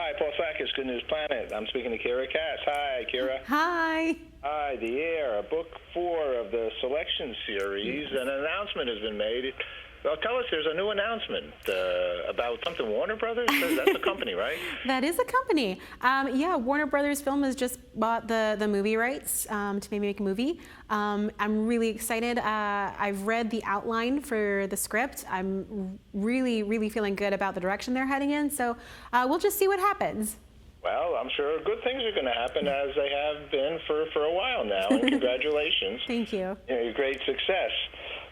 Hi, Paul Sackis, Good News Planet. I'm speaking to Kiera Cass. Hi, Kiera. Hi. Hi, The Heir, book 4 of the selection series. Yes. An announcement has been made. Well, tell us, there's a new announcement about something Warner Brothers? That's a company, right? That is a company. Yeah, Warner Brothers Film has just bought the movie rights to maybe make a movie. I'm really excited. I've read the outline for the script. I'm really feeling good about the direction they're heading in. So we'll just see what happens. Well, I'm sure good things are going to happen, as they have been for a while now. And congratulations. Thank you. Your great success.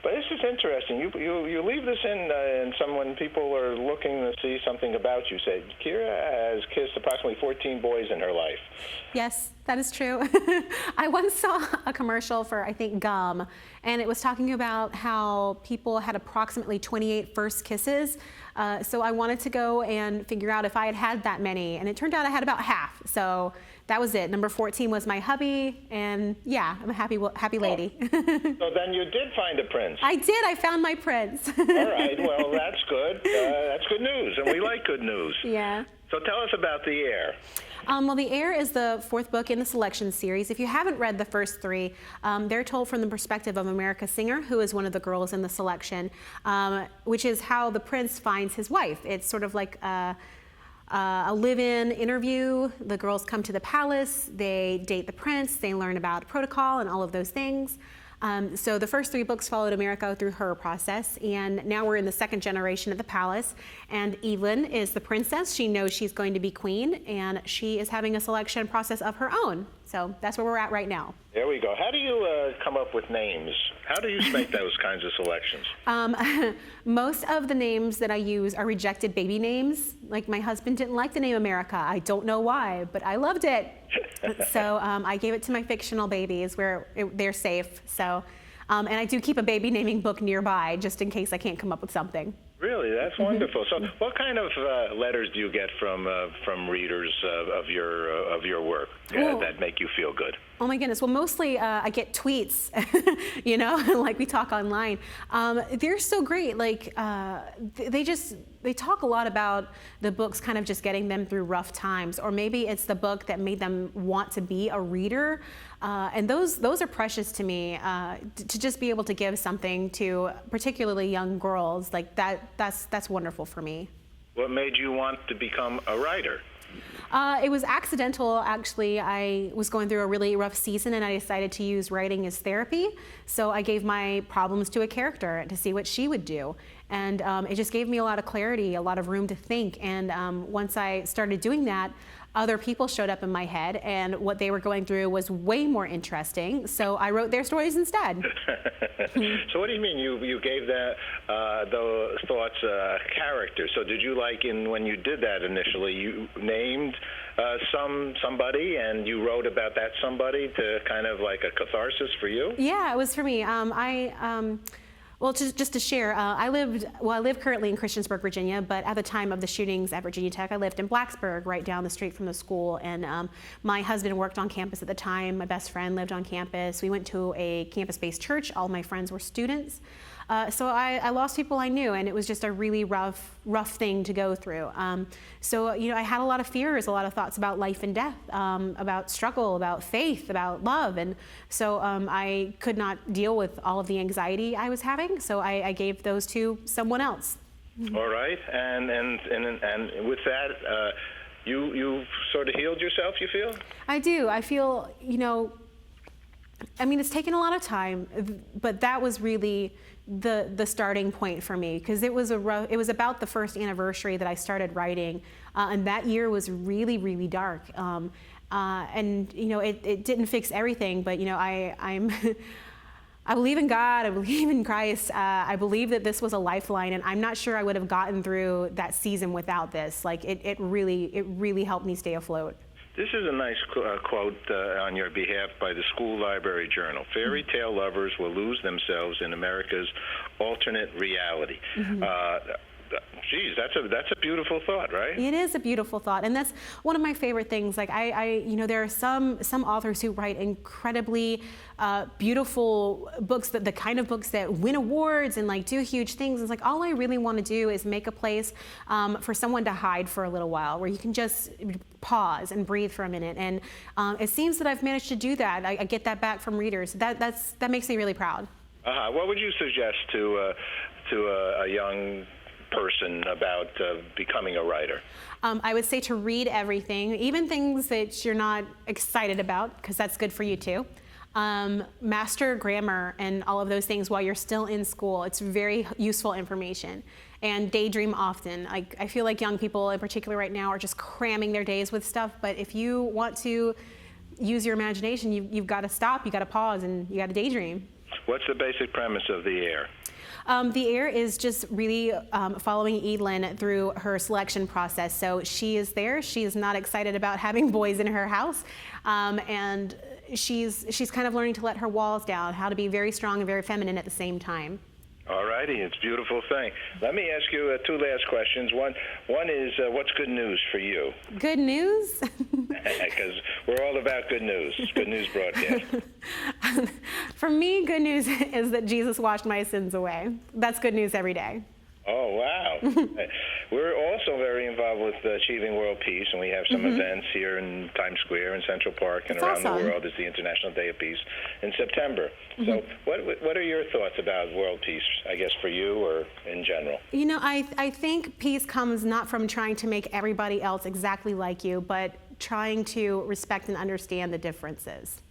But this is interesting. You leave this in when people are looking to see something about you. Say, Kiera has kissed approximately 14 boys in her life. Yes, that is true. I once saw a commercial for, I think, gum, and it was talking about how people had approximately 28 first kisses. So I wanted to go and figure out if I had that many, and it turned out I had about half. So that was it. Number 14 was my hubby, and yeah, I'm a happy lady. So then you did find a prince. I did. I found my prince. All right. Well, that's good. That's good news, and we like good news. Yeah. So tell us about The Heir. Well, The Heir is the 4th book in the selection series. If you haven't read the first 3, they're told from the perspective of America Singer, who is one of the girls in the selection, which is how the prince finds his wife. It's sort of like a live-in interview. The girls come to the palace, they date the prince, they learn about protocol and all of those things. So the first 3 books followed America through her process, and now we're in the 2nd generation at the palace, and Evelyn is the princess. She knows she's going to be queen, and she is having a selection process of her own. So that's where we're at right now. There we go. How do you come up with names? How do you make those kinds of selections? Most of the names that I use are rejected baby names. Like, my husband didn't like the name America. I don't know why, but I loved it. So I gave it to my fictional babies where they're safe. So, and I do keep a baby naming book nearby just in case I can't come up with something. Really, that's wonderful. So, what kind of letters do you get from readers of your work that make you feel good? Oh my goodness. Well, mostly I get tweets, you know, like we talk online. They're so great. Like they talk a lot about the books kind of just getting them through rough times, or maybe it's the book that made them want to be a reader. And those are precious to me, to just be able to give something to particularly young girls like that. That's wonderful for me. What made you want to become a writer? It was accidental, actually. I was going through a really rough season, and I decided to use writing as therapy. So I gave my problems to a character to see what she would do. And it just gave me a lot of clarity, a lot of room to think. And once I started doing that, other people showed up in my head, and what they were going through was way more interesting. So I wrote their stories instead. So what do you mean you gave those thoughts character? So did you, like, when you did that initially, you named somebody and you wrote about that somebody to kind of like a catharsis for you? Yeah, it was for me. Well, just to share, I live currently in Christiansburg, Virginia, but at the time of the shootings at Virginia Tech, I lived in Blacksburg, right down the street from the school, and my husband worked on campus at the time. My best friend lived on campus. We went to a campus-based church. All my friends were students. So I lost people I knew, and it was just a really rough thing to go through. So, you know, I had a lot of fears, a lot of thoughts about life and death, about struggle, about faith, about love, and so I could not deal with all of the anxiety I was having. So I gave those to someone else. All right, and with that, you sort of healed yourself, you feel? I do. I feel, you know, I mean, it's taken a lot of time, but that was really the starting point for me, because it was about the 1st anniversary that I started writing, and that year was really dark. And you know, it didn't fix everything, but you know, I'm I believe in God, I believe in Christ, I believe that this was a lifeline, and I'm not sure I would have gotten through that season without this. Like, it really helped me stay afloat. This is a nice quote on your behalf by the School Library Journal. Fairy tale lovers will lose themselves in America's alternate reality. geez, that's a beautiful thought, right? It is a beautiful thought, and that's one of my favorite things. Like there are some authors who write incredibly beautiful books, that the kind of books that win awards and like do huge things. It's like all I really want to do is make a place for someone to hide for a little while, where you can just pause and breathe for a minute. And it seems that I've managed to do that. I get that back from readers. That makes me really proud. What would you suggest to a young person about becoming a writer? I would say to read everything, even things that you're not excited about, because that's good for you too. Master grammar and all of those things while you're still in school. It's very useful information. And daydream often. I feel like young people in particular right now are just cramming their days with stuff, but if you want to use your imagination, you've got to stop, you've got to pause, and you got to daydream. What's the basic premise of The Heir? The Heir is just really following Evelyn through her selection process. So she is there. She is not excited about having boys in her house, and she's kind of learning to let her walls down, how to be very strong and very feminine at the same time. All righty, it's a beautiful thing. Let me ask you two last questions. One is, what's good news for you? Good news? Because we're all about good news broadcast. For me, good news is that Jesus washed my sins away. That's good news every day. Oh, wow. We're also very involved with achieving world peace, and we have some events here in Times Square and Central Park and around the world. It's the International Day of Peace in September. So what are your thoughts about world peace, I guess, for you or in general? You know, I think peace comes not from trying to make everybody else exactly like you, but trying to respect and understand the differences.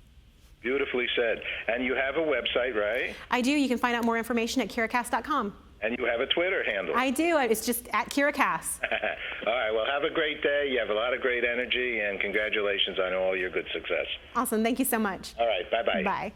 Beautifully said. And you have a website, right? I do. You can find out more information at kieracass.com. And you have a Twitter handle. I do. It's just at Kiera Cass. All right. Well, have a great day. You have a lot of great energy, and congratulations on all your good success. Awesome. Thank you so much. All right. Bye-bye. Bye.